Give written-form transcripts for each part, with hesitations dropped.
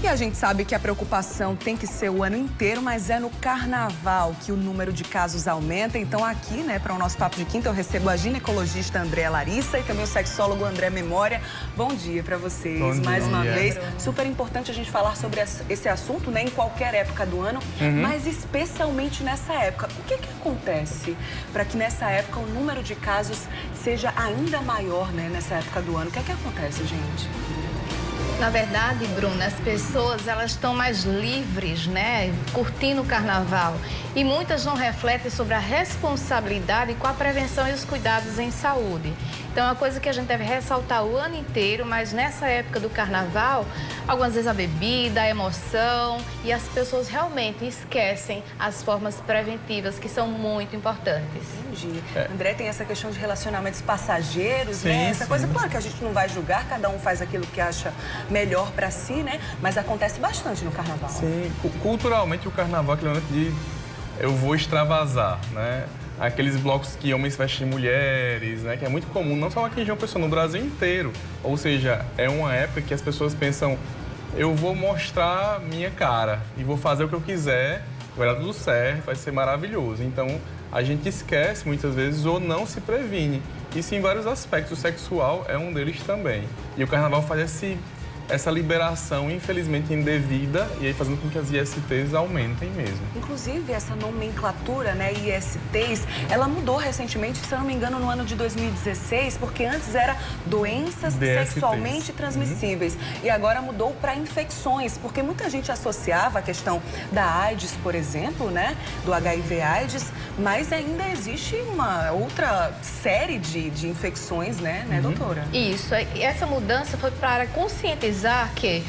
a gente sabe que a preocupação tem que ser o ano inteiro, mas é no carnaval que o número de casos aumenta. Então aqui, né, para o nosso Papo de Quinta, eu recebo a ginecologista Andréa Larissa e também o sexólogo André Memória. Bom dia para vocês, mais uma vez. Super importante a gente falar sobre esse assunto, né, em qualquer época do ano, mas especialmente nessa época. O que acontece para que nessa época o número de casos seja ainda maior, né, nessa época do ano? O que acontece, gente? Na verdade, Bruna, as pessoas elas estão mais livres, né, curtindo o carnaval. E muitas não refletem sobre a responsabilidade com a prevenção e os cuidados em saúde. Então, é uma coisa que a gente deve ressaltar o ano inteiro, mas nessa época do carnaval, algumas vezes a bebida, a emoção, e as pessoas realmente esquecem as formas preventivas, que são muito importantes. Entendi. André, tem essa questão de relacionamentos passageiros, né? Essa coisa, claro que a gente não vai julgar, cada um faz aquilo que acha melhor para si, né? Mas acontece bastante no carnaval. Sim, culturalmente o carnaval é aquele momento de eu vou extravasar, né? Aqueles blocos que homens vestem mulheres, né? Que é muito comum, não só aqui em João Pessoa, no Brasil inteiro. Ou seja, é uma época que as pessoas pensam, eu vou mostrar minha cara e vou fazer o que eu quiser, vai dar tudo certo, vai ser maravilhoso. Então, a gente esquece muitas vezes ou não se previne. Isso em vários aspectos, o sexual é um deles também. E o carnaval faz essa liberação, infelizmente, indevida, e aí fazendo com que as ISTs aumentem mesmo. Inclusive, essa nomenclatura, né, ISTs, ela mudou recentemente, se eu não me engano, no ano de 2016, porque antes era doenças sexualmente transmissíveis. E agora mudou para infecções, porque muita gente associava a questão da AIDS, por exemplo, né, do HIV/AIDS, mas ainda existe uma outra série de infecções, né, doutora? Isso, essa mudança foi para conscientizar que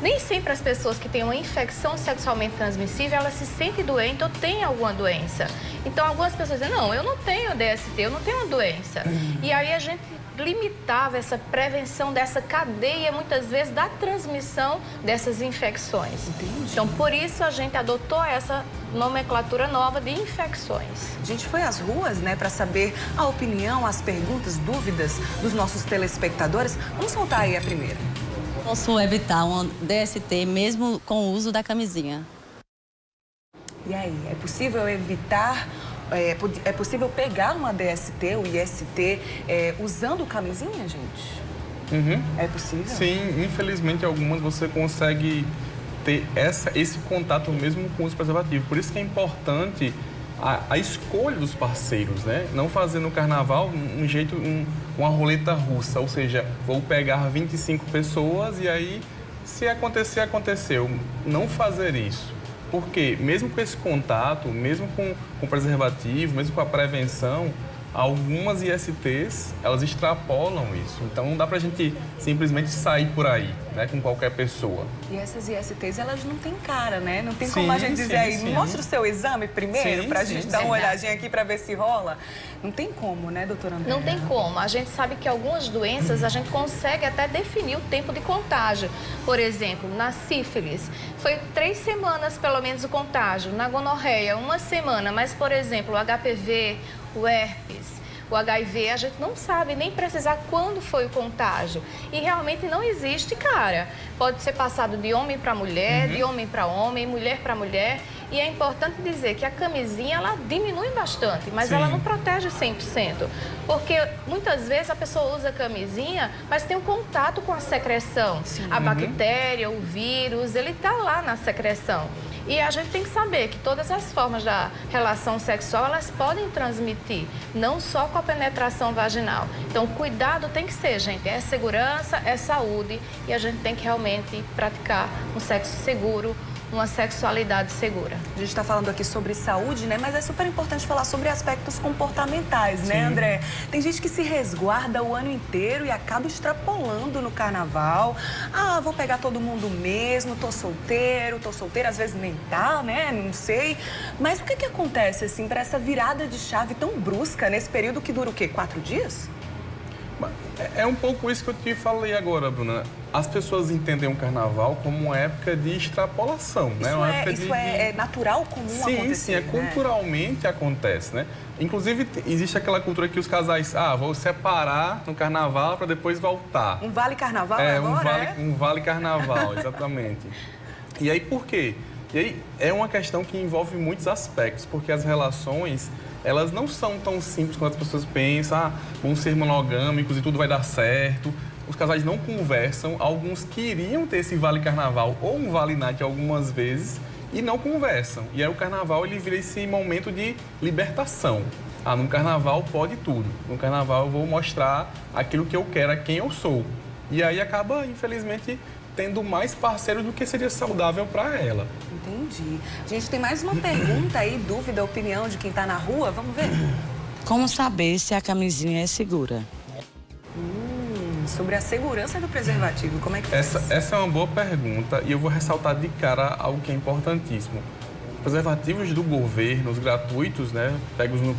nem sempre as pessoas que têm uma infecção sexualmente transmissível, elas se sentem doentes ou têm alguma doença. Então, algumas pessoas dizem, não, eu não tenho DST, eu não tenho uma doença. E aí a gente limitava essa prevenção dessa cadeia, muitas vezes, da transmissão dessas infecções. Entendi. Então, por isso a gente adotou essa nomenclatura nova de infecções. A gente foi às ruas, né, para saber a opinião, as perguntas, dúvidas dos nossos telespectadores. Vamos soltar aí a primeira. Posso evitar uma DST mesmo com o uso da camisinha? E aí, é possível evitar, é possível pegar uma DST ou IST usando camisinha, gente? É possível? Sim, infelizmente algumas você consegue ter esse contato mesmo com os preservativos. Por isso que é importante a escolha dos parceiros, né? Não fazer no carnaval uma roleta russa, ou seja, vou pegar 25 pessoas e aí, se acontecer, aconteceu. Não fazer isso. Porque mesmo com esse contato, mesmo com o preservativo, mesmo com a prevenção, algumas ISTs, elas extrapolam isso. Então, não dá pra gente simplesmente sair por aí, né, com qualquer pessoa. E essas ISTs, elas não têm cara, né? Não tem como a gente dizer aí, mostra o seu exame primeiro, pra gente dar uma olhadinha aqui pra ver se rola. Não tem como, né, doutora Andréa? Não tem como. A gente sabe que algumas doenças a gente consegue até definir o tempo de contágio. Por exemplo, na sífilis, foi 3 semanas pelo menos o contágio. Na gonorreia, 1 semana. Mas, por exemplo, o HPV, o herpes, o HIV, a gente não sabe nem precisar quando foi o contágio. E realmente não existe, cara. Pode ser passado de homem para mulher, de homem para homem, mulher para mulher. E é importante dizer que a camisinha, ela diminui bastante, mas ela não protege 100%. Porque muitas vezes a pessoa usa a camisinha, mas tem um contato com a secreção. A bactéria, o vírus, ele está lá na secreção. E a gente tem que saber que todas as formas da relação sexual, elas podem transmitir, não só com a penetração vaginal. Então, cuidado tem que ser, gente, é segurança, é saúde e a gente tem que realmente praticar um sexo seguro, uma sexualidade segura. A gente está falando aqui sobre saúde, né? Mas é super importante falar sobre aspectos comportamentais, né, André? Tem gente que se resguarda o ano inteiro e acaba extrapolando no carnaval. Ah, vou pegar todo mundo mesmo, tô solteira, às vezes nem tá, né? Não sei. Mas o que acontece, assim, para essa virada de chave tão brusca nesse período que dura o quê? 4 dias? É um pouco isso que eu te falei agora, Bruna. As pessoas entendem o carnaval como uma época de extrapolação, né? Isso é natural, comum acontecer, Sim, culturalmente acontece, né? Inclusive, existe aquela cultura que os casais, vou separar no carnaval para depois voltar. Um vale carnaval agora, Um vale carnaval, exatamente. E aí, por quê? E aí, é uma questão que envolve muitos aspectos, porque as relações, elas não são tão simples quanto as pessoas pensam, vão ser monogâmicos e tudo vai dar certo. Os casais não conversam, alguns queriam ter esse vale carnaval ou um vale night algumas vezes e não conversam. E aí o carnaval, ele vira esse momento de libertação. No carnaval pode tudo. No carnaval eu vou mostrar aquilo que eu quero, a quem eu sou. E aí acaba, infelizmente, tendo mais parceiros do que seria saudável para ela. Entendi. Gente, tem mais uma pergunta aí, dúvida, opinião de quem está na rua. Vamos ver? Como saber se a camisinha é segura? Sobre a segurança do preservativo, como é que faz? Essa é uma boa pergunta e eu vou ressaltar de cara algo que é importantíssimo. Preservativos do governo, os gratuitos, né, pegos no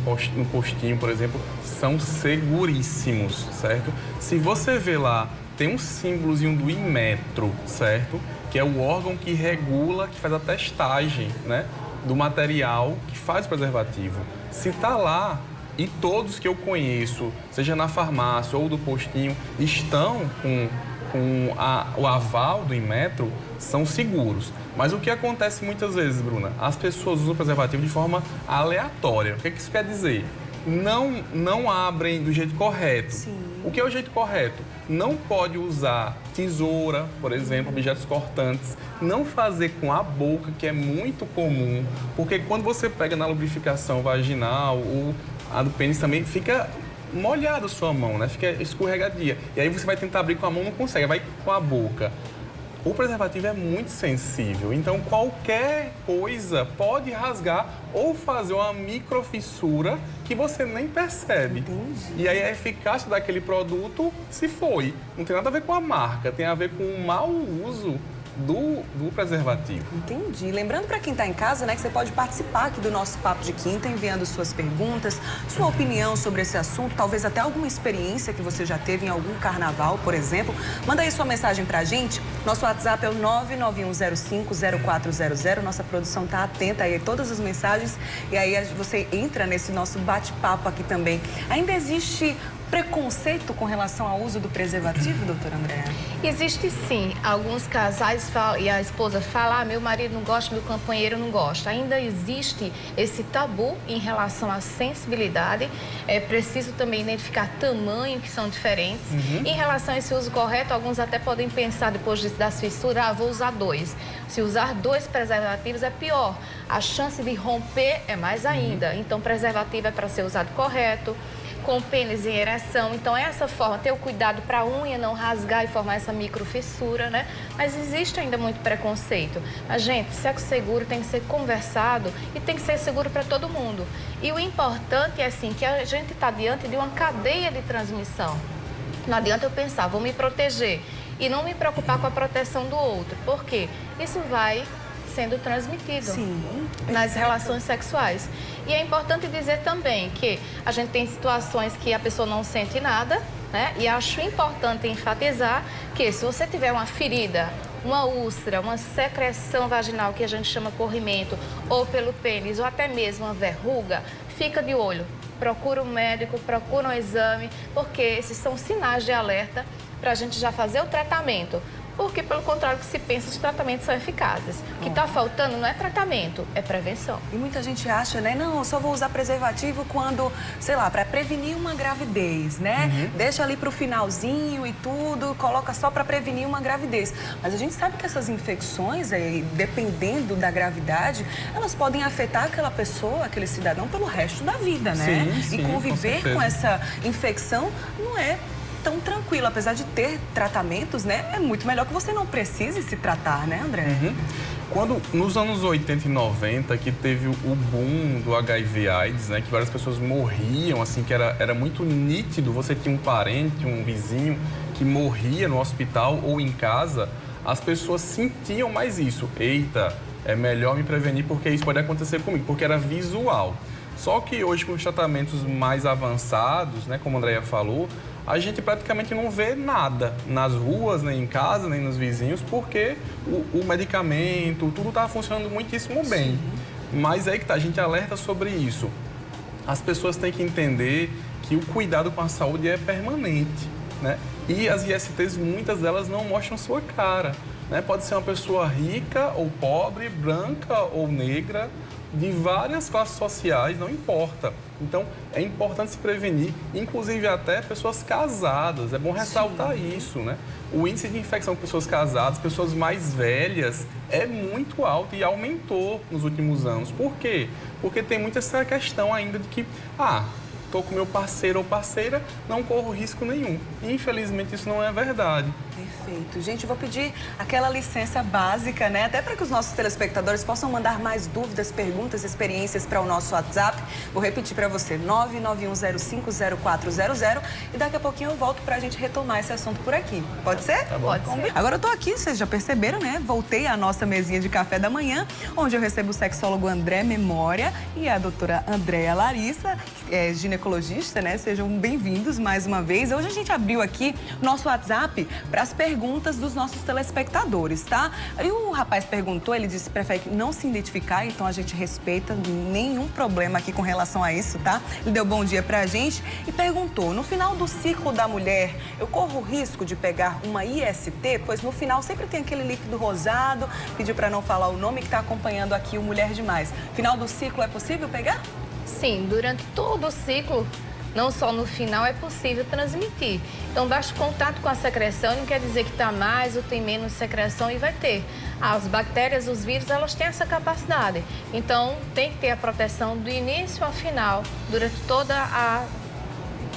postinho, por exemplo, são seguríssimos, certo? Se você vê lá, tem um símbolozinho do Inmetro, certo? Que é o órgão que regula, que faz a testagem, né, do material que faz o preservativo. Se está lá, e todos que eu conheço, seja na farmácia ou do postinho, estão com o aval do Inmetro, são seguros. Mas o que acontece muitas vezes, Bruna? As pessoas usam o preservativo de forma aleatória. O que isso quer dizer? Não abrem do jeito correto. Sim. O que é o jeito correto? Não pode usar tesoura, por exemplo, objetos cortantes. Não fazer com a boca, que é muito comum, porque quando você pega na lubrificação vaginal ou a do pênis também, fica molhada a sua mão, né? Fica escorregadia. E aí você vai tentar abrir com a mão, não consegue, vai com a boca. O preservativo é muito sensível, então qualquer coisa pode rasgar ou fazer uma microfissura que você nem percebe. Entendi. E aí a eficácia daquele produto se foi. Não tem nada a ver com a marca, tem a ver com o mau uso do preservativo. Entendi. Lembrando para quem está em casa, né, que você pode participar aqui do nosso Papo de Quinta, enviando suas perguntas, sua opinião sobre esse assunto, talvez até alguma experiência que você já teve em algum carnaval, por exemplo. Manda aí sua mensagem para a gente. Nosso WhatsApp é o 991050400. Nossa produção está atenta aí a todas as mensagens e aí você entra nesse nosso bate-papo aqui também. Ainda existe preconceito com relação ao uso do preservativo, doutora Andréa? Existe sim. Alguns casais falam, e a esposa fala, meu marido não gosta, meu companheiro não gosta. Ainda existe esse tabu em relação à sensibilidade. É preciso também identificar tamanho, que são diferentes. Em relação a esse uso correto, alguns até podem pensar depois das fissuras, vou usar 2. Se usar 2 preservativos é pior. A chance de romper é mais ainda. Então, preservativo é para ser usado correto, com pênis em ereção. Então, essa forma, ter o cuidado para a unha não rasgar e formar essa microfissura, né? Mas existe ainda muito preconceito. Mas, gente, sexo seguro tem que ser conversado e tem que ser seguro para todo mundo. E o importante é, assim, que a gente está diante de uma cadeia de transmissão. Não adianta eu pensar, vou me proteger e não me preocupar com a proteção do outro. Por quê? Isso vai sendo transmitido nas relações sexuais. E é importante dizer também que a gente tem situações que a pessoa não sente nada, né? E acho importante enfatizar que se você tiver uma ferida, uma úlcera, uma secreção vaginal que a gente chama corrimento, ou pelo pênis, ou até mesmo uma verruga, fica de olho. Procura um médico, procura um exame, porque esses são sinais de alerta para a gente já fazer o tratamento. Porque, pelo contrário, que se pensa, os tratamentos são eficazes. O que está faltando não é tratamento, é prevenção. E muita gente acha, né? Não, eu só vou usar preservativo quando, sei lá, para prevenir uma gravidez, né? Deixa ali para o finalzinho e tudo, coloca só para prevenir uma gravidez. Mas a gente sabe que essas infecções, dependendo da gravidade, elas podem afetar aquela pessoa, aquele cidadão, pelo resto da vida, né? Sim, e conviver com essa infecção não é tão tranquilo, apesar de ter tratamentos, né? É muito melhor que você não precise se tratar, né, André? Quando, nos anos 80 e 90, que teve o boom do HIV/AIDS, né? Que várias pessoas morriam, assim, que era muito nítido. Você tinha um parente, um vizinho que morria no hospital ou em casa, as pessoas sentiam mais isso. Eita, é melhor me prevenir porque isso pode acontecer comigo, porque era visual. Só que hoje, com os tratamentos mais avançados, né? Como a Andréia falou, a gente praticamente não vê nada nas ruas, nem em casa, nem nos vizinhos, porque o medicamento, tudo está funcionando muitíssimo bem. Mas aí que tá, a gente alerta sobre isso. As pessoas têm que entender que o cuidado com a saúde é permanente, né? E as ISTs, muitas delas não mostram sua cara. né? Pode ser uma pessoa rica ou pobre, branca ou negra, de várias classes sociais, não importa. Então, é importante se prevenir, inclusive até pessoas casadas. É bom ressaltar isso, né? O índice de infecção com pessoas casadas, pessoas mais velhas, é muito alto e aumentou nos últimos anos. Por quê? Porque tem muito essa questão ainda de que, estou com meu parceiro ou parceira, não corro risco nenhum. E, infelizmente, isso não é verdade. Perfeito. Gente, vou pedir aquela licença básica, né? Até para que os nossos telespectadores possam mandar mais dúvidas, perguntas, experiências para o nosso WhatsApp. Vou repetir para você, 991050400. E daqui a pouquinho eu volto para a gente retomar esse assunto por aqui. Pode ser? Tá bom. Pode ser. Agora eu tô aqui, vocês já perceberam, né? Voltei à nossa mesinha de café da manhã, onde eu recebo o sexólogo André Memória e a doutora Andréa Larissa, que é ginecologista, né? Sejam bem-vindos mais uma vez. Hoje a gente abriu aqui nosso WhatsApp para as perguntas dos nossos telespectadores, tá? E o rapaz perguntou, ele disse que prefere não se identificar, então a gente respeita, nenhum problema aqui com relação a isso, tá? Ele deu bom dia pra gente e perguntou, no final do ciclo da mulher, eu corro o risco de pegar uma IST? Pois no final sempre tem aquele líquido rosado, pediu pra não falar o nome, que tá acompanhando aqui o Mulher Demais. Final do ciclo é possível pegar? Sim, durante todo o ciclo, não só no final, é possível transmitir. Então, basta contato com a secreção, não quer dizer que está mais ou tem menos secreção e vai ter. As bactérias, os vírus, elas têm essa capacidade. Então, tem que ter a proteção do início ao final, durante toda a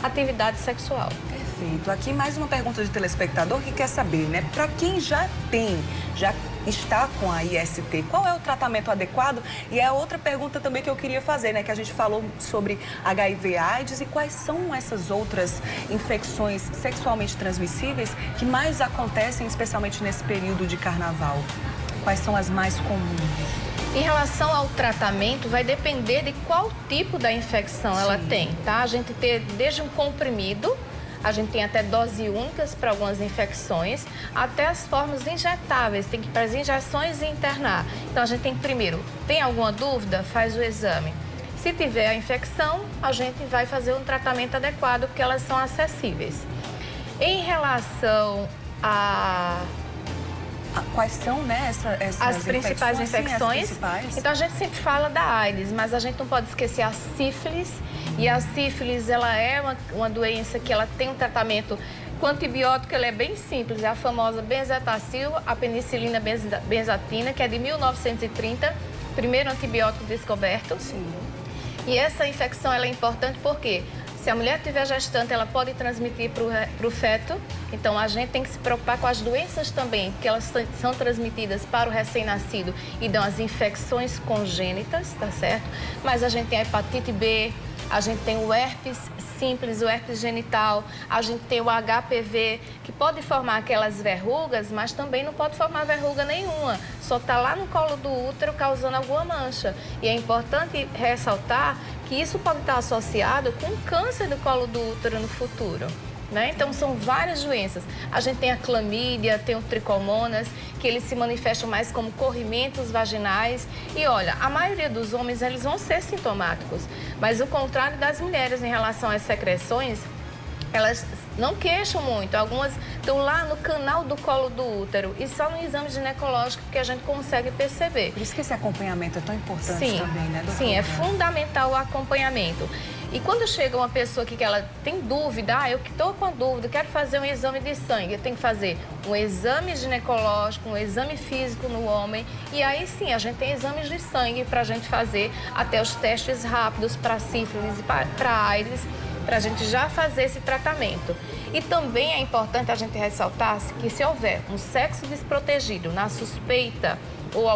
atividade sexual. Perfeito. Aqui mais uma pergunta de telespectador que quer saber, né? Para quem já está com a IST, qual é o tratamento adequado? E é outra pergunta também que eu queria fazer, né? Que a gente falou sobre HIV/AIDS e quais são essas outras infecções sexualmente transmissíveis que mais acontecem, especialmente nesse período de carnaval? Quais são as mais comuns? Em relação ao tratamento, vai depender de qual tipo da infecção ela tem, tá? A gente tem desde um comprimido, a gente tem até doses únicas para algumas infecções, até as formas injetáveis, tem que ir para as injeções e internar. Então, a gente tem que, primeiro, tem alguma dúvida? Faz o exame. Se tiver a infecção, a gente vai fazer um tratamento adequado, porque elas são acessíveis. Em relação a... Quais são, né, essas as principais infecções? Sim, as principais. Então, a gente sempre fala da AIDS, mas a gente não pode esquecer a sífilis. E a sífilis, ela é uma doença que ela tem um tratamento com antibiótico, ela é bem simples. É a famosa benzetacil, a penicilina benzatina, que é de 1930, primeiro antibiótico descoberto. Sim. E essa infecção, ela é importante porque se a mulher estiver gestante, ela pode transmitir para o feto. Então, a gente tem que se preocupar com as doenças também, que elas são transmitidas para o recém-nascido e dão as infecções congênitas, tá certo? Mas a gente tem a hepatite B, a gente tem o herpes simples, o herpes genital, a gente tem o HPV, que pode formar aquelas verrugas, mas também não pode formar verruga nenhuma. Só está lá no colo do útero causando alguma mancha. E é importante ressaltar que isso pode estar associado com câncer do colo do útero no futuro, né? Então, são várias doenças. A gente tem a clamídia, tem o tricomonas, que eles se manifestam mais como corrimentos vaginais. E olha, a maioria dos homens, eles vão ser sintomáticos. Mas o contrário das mulheres em relação às secreções, elas não queixam muito. Algumas estão lá no canal do colo do útero e só no exame ginecológico que a gente consegue perceber. Por isso que esse acompanhamento é tão importante também, né, doutora? Sim, é fundamental o acompanhamento. E quando chega uma pessoa aqui que ela tem dúvida, eu que estou com dúvida, quero fazer um exame de sangue, eu tenho que fazer um exame ginecológico, um exame físico no homem, e aí sim, a gente tem exames de sangue para a gente fazer até os testes rápidos para sífilis e para AIDS, para a gente já fazer esse tratamento. E também é importante a gente ressaltar que se houver um sexo desprotegido na suspeita ou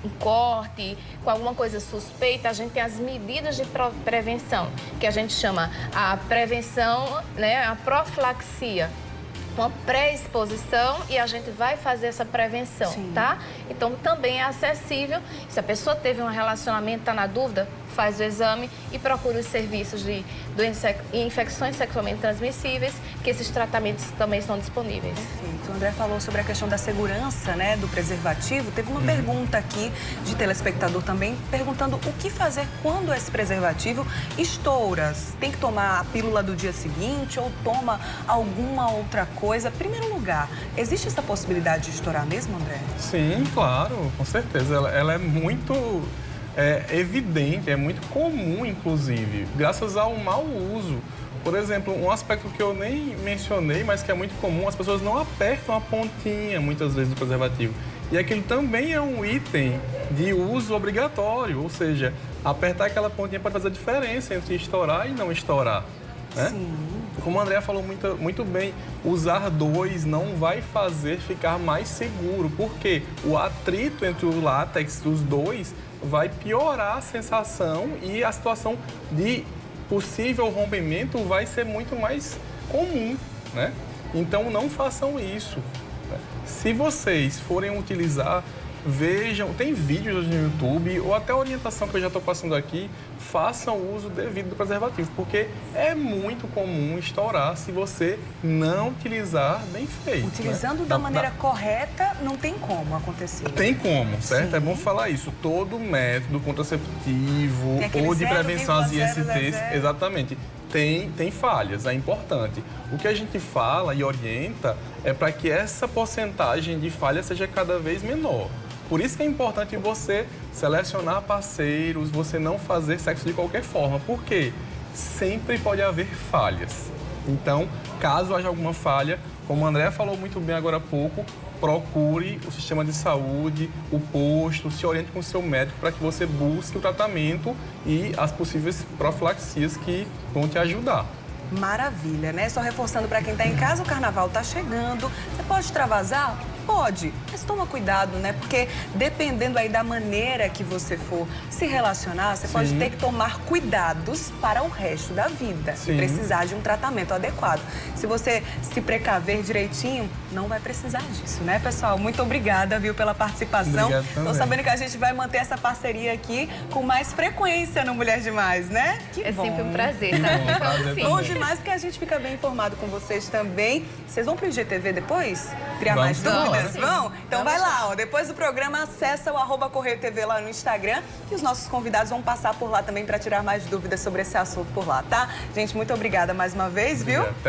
um corte, com alguma coisa suspeita, a gente tem as medidas de prevenção, que a gente chama a prevenção, né, a profilaxia. Uma pré-exposição e a gente vai fazer essa prevenção, tá? Então, também é acessível. Se a pessoa teve um relacionamento, está na dúvida, faz o exame e procura os serviços de infecções sexualmente transmissíveis, que esses tratamentos também estão disponíveis. Perfeito. O André falou sobre a questão da segurança, né, do preservativo. Teve uma pergunta aqui de telespectador também, perguntando o que fazer quando esse preservativo estoura. Tem que tomar a pílula do dia seguinte ou toma alguma outra coisa? Primeiro lugar, existe essa possibilidade de estourar mesmo, André? Sim, claro, com certeza. Ela é muito evidente, é muito comum, inclusive, graças ao mau uso. Por exemplo, um aspecto que eu nem mencionei, mas que é muito comum, as pessoas não apertam a pontinha, muitas vezes, do preservativo. E aquele também é um item de uso obrigatório, ou seja, apertar aquela pontinha pode fazer a diferença entre estourar e não estourar, né? Sim. Como a Andrea falou muito bem, usar dois não vai fazer ficar mais seguro, porque o atrito entre o látex dos dois vai piorar a sensação e a situação de possível rompimento vai ser muito mais comum, né? Então não façam isso. Se vocês forem utilizar, vejam, tem vídeos no YouTube ou até a orientação que eu já estou passando aqui, façam o uso devido do preservativo, porque é muito comum estourar se você não utilizar bem feito. Utilizando da maneira correta, não tem como acontecer. Tem como, certo? Sim. É bom falar isso. Todo método contraceptivo ou de prevenção às ISTs, exatamente, tem falhas, é importante. O que a gente fala e orienta é para que essa porcentagem de falha seja cada vez menor. Por isso que é importante você selecionar parceiros, você não fazer sexo de qualquer forma, porque sempre pode haver falhas. Então, caso haja alguma falha, como a Andrea falou muito bem agora há pouco, procure o sistema de saúde, o posto, se oriente com o seu médico para que você busque o tratamento e as possíveis profilaxias que vão te ajudar. Maravilha, né? Só reforçando para quem está em casa, o carnaval está chegando. Você pode extravasar? Pode, mas toma cuidado, né? Porque dependendo aí da maneira que você for se relacionar, você pode ter que tomar cuidados para o resto da vida e precisar de um tratamento adequado. Se você se precaver direitinho, não vai precisar disso, né, pessoal? Muito obrigada, viu, pela participação. Obrigado também. Tô sabendo que a gente vai manter essa parceria aqui com mais frequência no Mulher Demais, né? Que É bom. sempre um prazer, né? Bom demais, porque a gente fica bem informado com vocês também. Vocês vão pro IGTV depois? Criar mais dúvidas? Vão? Então vai lá, ó. Depois do programa, acessa o @Correio TV lá no Instagram e os nossos convidados vão passar por lá também para tirar mais dúvidas sobre esse assunto por lá, tá? Gente, muito obrigada mais uma vez, viu? Até